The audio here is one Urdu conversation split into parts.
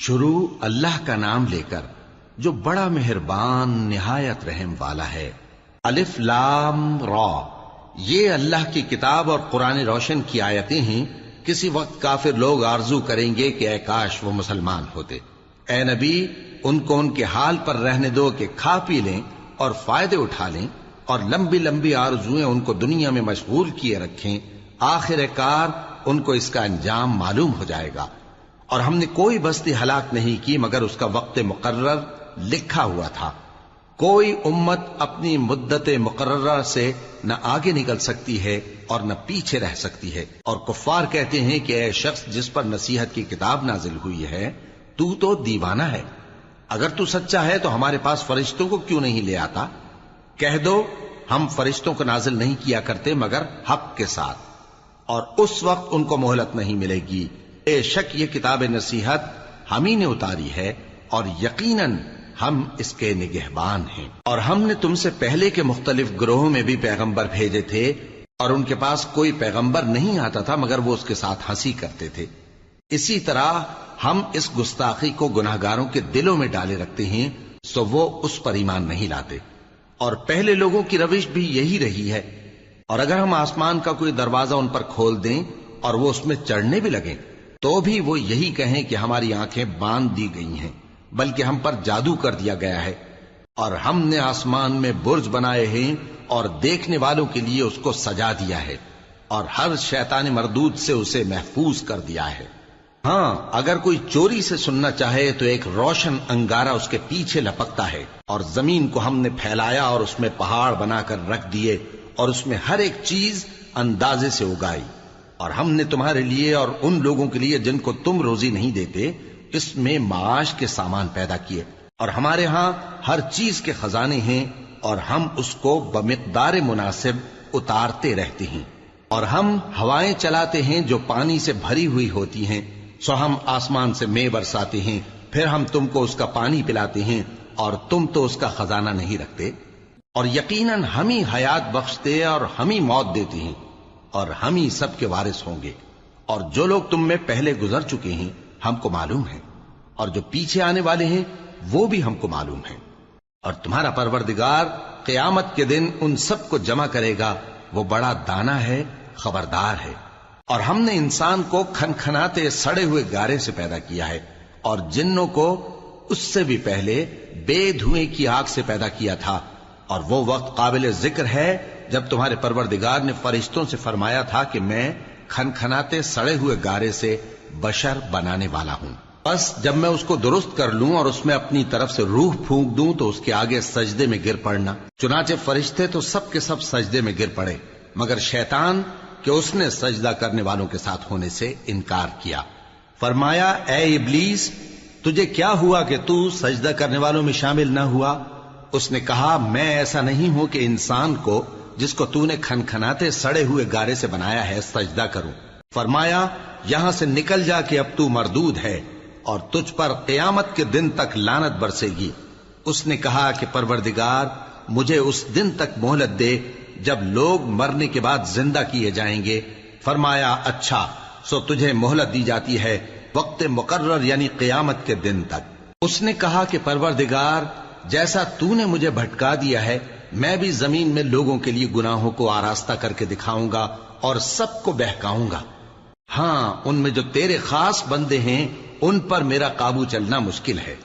شروع اللہ کا نام لے کر جو بڑا مہربان نہایت رحم والا ہے۔ الف لام را، یہ اللہ کی کتاب اور قرآن روشن کی آیتیں ہیں۔ کسی وقت کافر لوگ آرزو کریں گے کہ اے کاش وہ مسلمان ہوتے۔ اے نبی، ان کو ان کے حال پر رہنے دو کہ کھا پی لیں اور فائدے اٹھا لیں، اور لمبی لمبی آرزویں ان کو دنیا میں مشغول کیے رکھیں۔ آخر کار ان کو اس کا انجام معلوم ہو جائے گا۔ اور ہم نے کوئی بستی ہلاک نہیں کی مگر اس کا وقت مقرر لکھا ہوا تھا۔ کوئی امت اپنی مدت مقررہ سے نہ آگے نکل سکتی ہے اور نہ پیچھے رہ سکتی ہے۔ اور کفار کہتے ہیں کہ اے شخص جس پر نصیحت کی کتاب نازل ہوئی ہے، تو دیوانہ ہے۔ اگر تو سچا ہے تو ہمارے پاس فرشتوں کو کیوں نہیں لے آتا؟ کہہ دو ہم فرشتوں کو نازل نہیں کیا کرتے مگر حق کے ساتھ، اور اس وقت ان کو مہلت نہیں ملے گی۔ بے شک یہ کتاب نصیحت ہم ہی نے اتاری ہے، اور یقیناً ہم اس کے نگہبان ہیں۔ اور ہم نے تم سے پہلے کے مختلف گروہوں میں بھی پیغمبر بھیجے تھے، اور ان کے پاس کوئی پیغمبر نہیں آتا تھا مگر وہ اس کے ساتھ ہنسی کرتے تھے۔ اسی طرح ہم اس گستاخی کو گناہگاروں کے دلوں میں ڈالے رکھتے ہیں، سو وہ اس پر ایمان نہیں لاتے۔ اور پہلے لوگوں کی روش بھی یہی رہی ہے۔ اور اگر ہم آسمان کا کوئی دروازہ ان پر کھول دیں اور وہ اس میں چڑھنے بھی لگیں تو بھی وہ یہی کہیں کہ ہماری آنکھیں باندھ دی گئی ہیں، بلکہ ہم پر جادو کر دیا گیا ہے۔ اور ہم نے آسمان میں برج بنائے ہیں اور دیکھنے والوں کے لیے اس کو سجا دیا ہے، اور ہر شیطان مردود سے اسے محفوظ کر دیا ہے۔ ہاں، اگر کوئی چوری سے سننا چاہے تو ایک روشن انگارہ اس کے پیچھے لپکتا ہے۔ اور زمین کو ہم نے پھیلایا اور اس میں پہاڑ بنا کر رکھ دیے، اور اس میں ہر ایک چیز اندازے سے اگائی۔ اور ہم نے تمہارے لیے اور ان لوگوں کے لیے جن کو تم روزی نہیں دیتے اس میں معاش کے سامان پیدا کیے، اور ہمارے ہاں ہر چیز کے خزانے ہیں، اور ہم اس کو بمقدار مناسب اتارتے رہتے ہیں۔ اور ہم ہوائیں چلاتے ہیں جو پانی سے بھری ہوئی ہوتی ہیں، سو ہم آسمان سے مے برساتے ہیں، پھر ہم تم کو اس کا پانی پلاتے ہیں، اور تم تو اس کا خزانہ نہیں رکھتے۔ اور یقیناً ہم ہی حیات بخشتے اور ہم ہی موت دیتے ہیں، اور ہم ہی سب کے وارث ہوں گے۔ اور جو لوگ تم میں پہلے گزر چکے ہیں ہم کو معلوم ہے، اور جو پیچھے آنے والے ہیں وہ بھی ہم کو معلوم ہے۔ اور تمہارا پروردگار قیامت کے دن ان سب کو جمع کرے گا، وہ بڑا دانا ہے، خبردار ہے۔ اور ہم نے انسان کو کھنکھناتے سڑے ہوئے گارے سے پیدا کیا ہے، اور جنوں کو اس سے بھی پہلے بے دھوئیں کی آگ سے پیدا کیا تھا۔ اور وہ وقت قابل ذکر ہے جب تمہارے پروردگار نے فرشتوں سے فرمایا تھا کہ میں کھنکھناتے سڑے ہوئے گارے سے بشر بنانے والا ہوں، بس جب میں اس کو درست کر لوں اور اس میں اپنی طرف سے روح پھونک دوں تو اس کے آگے سجدے میں گر پڑنا۔ چنانچہ فرشتے تو سب کے سب سجدے میں گر پڑے مگر شیطان کہ اس نے سجدہ کرنے والوں کے ساتھ ہونے سے انکار کیا۔ فرمایا اے ابلیس، تجھے کیا ہوا کہ تو سجدہ کرنے والوں میں شامل نہ ہوا؟ اس نے کہا میں ایسا نہیں ہوں کہ انسان کو جس کو تو نے کھنکھناتے سڑے ہوئے گارے سے بنایا ہے سجدہ کروں۔ فرمایا یہاں سے نکل جا کہ اب تو مردود ہے اور تجھ پر قیامت کے دن تک لعنت برسے گی۔ اس نے کہا کہ پروردگار مجھے اس دن تک مہلت دے جب لوگ مرنے کے بعد زندہ کیے جائیں گے۔ فرمایا اچھا، سو تجھے مہلت دی جاتی ہے وقت مقرر یعنی قیامت کے دن تک۔ اس نے کہا کہ پروردگار جیسا تو نے مجھے بھٹکا دیا ہے میں بھی زمین میں لوگوں کے لیے گناہوں کو آراستہ کر کے دکھاؤں گا اور سب کو بہکاؤں گا۔ ہاں، ان میں جو تیرے خاص بندے ہیں ان پر میرا قابو چلنا مشکل ہے۔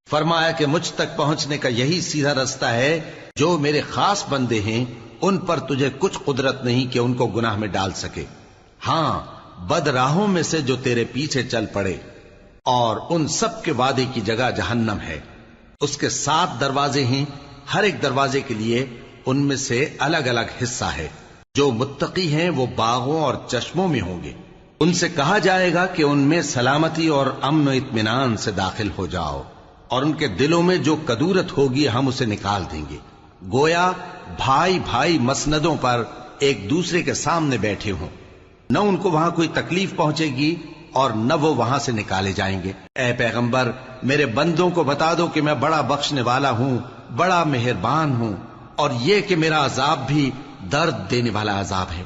فرمایا کہ مجھ تک پہنچنے کا یہی سیدھا رستہ ہے، جو میرے خاص بندے ہیں ان پر تجھے کچھ قدرت نہیں کہ ان کو گناہ میں ڈال سکے۔ ہاں، بد راہوں میں سے جو تیرے پیچھے چل پڑے، اور ان سب کے وعدے کی جگہ جہنم ہے۔ اس کے 7 دروازے ہیں، ہر ایک دروازے کے لیے ان میں سے الگ الگ حصہ ہے۔ جو متقی ہیں وہ باغوں اور چشموں میں ہوں گے۔ ان سے کہا جائے گا کہ ان میں سلامتی اور امن و اطمینان سے داخل ہو جاؤ، اور ان کے دلوں میں جو کدورت ہوگی ہم اسے نکال دیں گے، گویا بھائی بھائی مسندوں پر ایک دوسرے کے سامنے بیٹھے ہوں۔ نہ ان کو وہاں کوئی تکلیف پہنچے گی اور نہ وہ وہاں سے نکالے جائیں گے۔ اے پیغمبر میرے بندوں کو بتا دو کہ میں بڑا بخشنے والا ہوں، بڑا مہربان ہوں، اور یہ کہ میرا عذاب بھی درد دینے والا عذاب ہے۔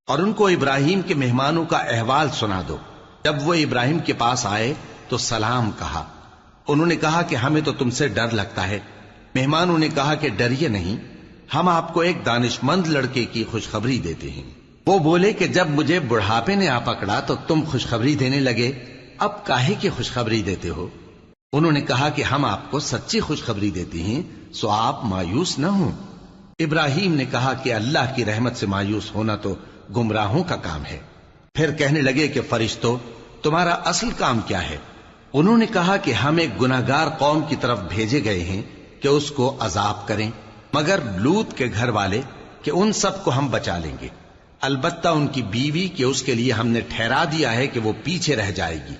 اور ان کو ابراہیم کے مہمانوں کا احوال سنا دو۔ جب وہ ابراہیم کے پاس آئے تو سلام کہا، انہوں نے کہا کہ ہمیں تو تم سے ڈر لگتا ہے۔ مہمانوں نے کہا کہ ڈریے نہیں، ہم آپ کو ایک دانشمند لڑکے کی خوشخبری دیتے ہیں۔ وہ بولے کہ جب مجھے بڑھاپے نے آ پکڑا تو تم خوشخبری دینے لگے، اب کاہے کی خوشخبری دیتے ہو؟ انہوں نے کہا کہ ہم آپ کو سچی خوشخبری دیتے ہیں، سو آپ مایوس نہ ہوں۔ ابراہیم نے کہا کہ اللہ کی رحمت سے مایوس ہونا تو گمراہوں کا کام ہے۔ پھر کہنے لگے کہ فرشتوں، تمہارا اصل کام کیا ہے؟ انہوں نے کہا کہ ہم ایک گناہگار قوم کی طرف بھیجے گئے ہیں کہ اس کو عذاب کریں، مگر لوط کے گھر والے کہ ان سب کو ہم بچا لیں گے، البتہ ان کی بیوی کہ اس کے لیے ہم نے ٹھہرا دیا ہے کہ وہ پیچھے رہ جائے گی۔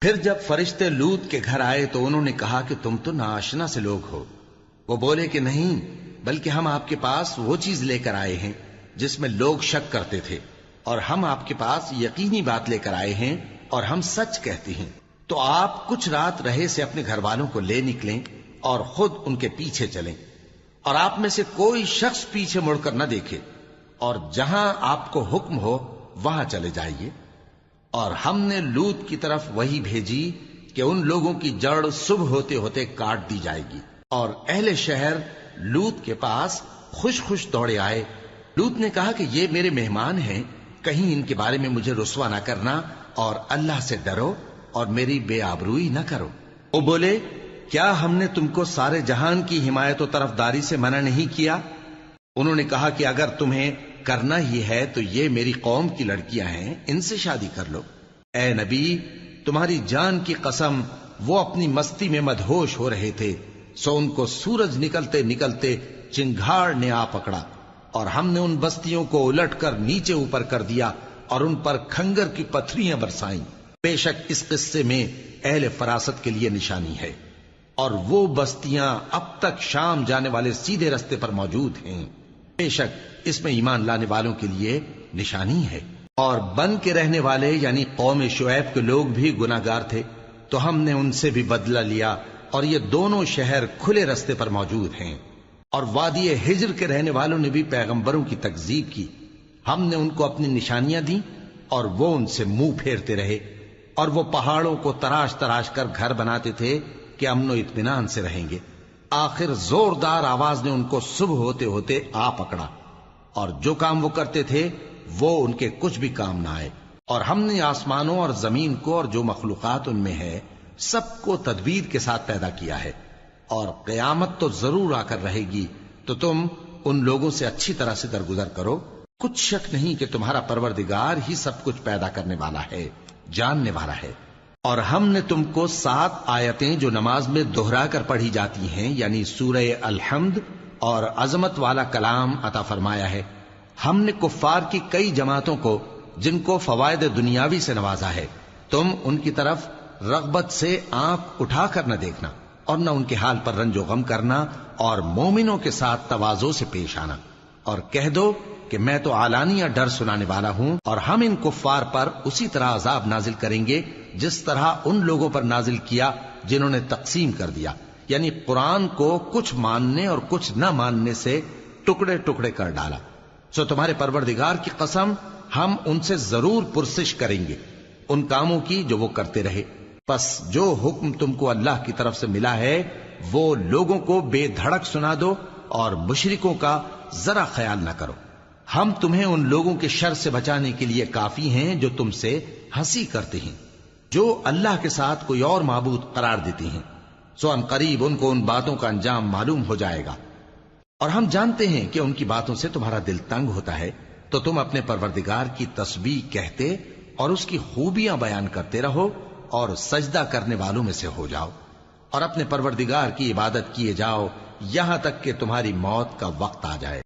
پھر جب فرشتے لوط کے گھر آئے تو انہوں نے کہا کہ تم تو ناآشنا سے لوگ ہو۔ وہ بولے کہ نہیں، بلکہ ہم آپ کے پاس وہ چیز لے کر آئے ہیں جس میں لوگ شک کرتے تھے، اور ہم آپ کے پاس یقینی بات لے کر آئے ہیں اور ہم سچ کہتے ہیں۔ تو آپ کچھ رات رہے سے اپنے گھر والوں کو لے نکلیں اور خود ان کے پیچھے چلیں، اور آپ میں سے کوئی شخص پیچھے مڑ کر نہ دیکھے، اور جہاں آپ کو حکم ہو وہاں چلے جائیے۔ اور ہم نے لوط کی طرف وہی بھیجی کہ ان لوگوں کی جڑ صبح ہوتے ہوتے کاٹ دی جائے گی، اور اہل شہر لوط کے پاس خوش خوش دوڑے آئے۔ لوط نے کہا کہ یہ میرے مہمان ہیں، کہیں ان کے بارے میں مجھے رسوا نہ کرنا، اور اللہ سے ڈرو اور میری بے آبروئی نہ کرو۔ وہ بولے، کیا ہم نے تم کو سارے جہان کی حمایت و طرفداری سے منع نہیں کیا؟ انہوں نے کہا کہ اگر تمہیں کرنا ہی ہے تو یہ میری قوم کی لڑکیاں ہیں، ان سے شادی کر لو۔ اے نبی، تمہاری جان کی قسم، وہ اپنی مستی میں مدہوش ہو رہے تھے، سو ان کو سورج نکلتے نکلتے چنگھاڑ نے آ پکڑا، اور ہم نے ان بستیوں کو الٹ کر نیچے اوپر کر دیا اور ان پر کھنگر کی پتھریاں برسائیں۔ بے شک اس قصے میں اہل فراست کے لیے نشانی ہے، اور وہ بستیاں اب تک شام جانے والے سیدھے رستے پر موجود ہیں۔ بے شک اس میں ایمان لانے والوں کے لیے نشانی ہے۔ اور بن کے رہنے والے یعنی قوم شعیب کے لوگ بھی گناہگار تھے، تو ہم نے ان سے بھی بدلہ لیا، اور یہ دونوں شہر کھلے رستے پر موجود ہیں۔ اور وادی ہجر کے رہنے والوں نے بھی پیغمبروں کی تکذیب کی، ہم نے ان کو اپنی نشانیاں دی اور وہ ان سے منہ پھیرتے رہے، اور وہ پہاڑوں کو تراش تراش کر گھر بناتے تھے کہ امن و اطمینان سے رہیں گے۔ آخر زوردار آواز نے ان کو صبح ہوتے ہوتے آ پکڑا، اور جو کام وہ کرتے تھے وہ ان کے کچھ بھی کام نہ آئے۔ اور ہم نے آسمانوں اور زمین کو اور جو مخلوقات ان میں ہے سب کو تدبیر کے ساتھ پیدا کیا ہے، اور قیامت تو ضرور آ کر رہے گی، تو تم ان لوگوں سے اچھی طرح سے درگزر کرو۔ کچھ شک نہیں کہ تمہارا پروردگار ہی سب کچھ پیدا کرنے والا ہے، جاننے والا ہے۔ اور ہم نے تم کو 7 آیتیں جو نماز میں دہرا کر پڑھی جاتی ہیں، یعنی سورہ الحمد اور عظمت والا کلام عطا فرمایا ہے۔ ہم نے کفار کی کئی جماعتوں کو جن کو فوائد دنیاوی سے نوازا ہے، تم ان کی طرف رغبت سے آنکھ اٹھا کر نہ دیکھنا، اور نہ ان کے حال پر رنج و غم کرنا، اور مومنوں کے ساتھ تواضع سے پیش آنا، اور کہہ دو کہ میں تو اعلانیہ ڈر سنانے والا ہوں، اور ہم ان کفار پر اسی طرح عذاب نازل کریں گے جس طرح ان لوگوں پر نازل کیا جنہوں نے تقسیم کر دیا، یعنی قرآن کو کچھ ماننے اور کچھ نہ ماننے سے ٹکڑے ٹکڑے کر ڈالا۔ سو تمہارے پروردگار کی قسم، ہم ان سے ضرور پرسش کریں گے ان کاموں کی جو وہ کرتے رہے۔ پس جو حکم تم کو اللہ کی طرف سے ملا ہے وہ لوگوں کو بے دھڑک سنا دو، اور مشرکوں کا ذرا خیال نہ کرو۔ ہم تمہیں ان لوگوں کے شر سے بچانے کے لیے کافی ہیں جو تم سے ہنسی کرتے ہیں، جو اللہ کے ساتھ کوئی اور معبود قرار دیتی ہیں، سو ان قریب ان کو ان باتوں کا انجام معلوم ہو جائے گا۔ اور ہم جانتے ہیں کہ ان کی باتوں سے تمہارا دل تنگ ہوتا ہے، تو تم اپنے پروردگار کی تسبیح کہتے اور اس کی خوبیاں بیان کرتے رہو، اور سجدہ کرنے والوں میں سے ہو جاؤ، اور اپنے پروردگار کی عبادت کیے جاؤ یہاں تک کہ تمہاری موت کا وقت آ جائے۔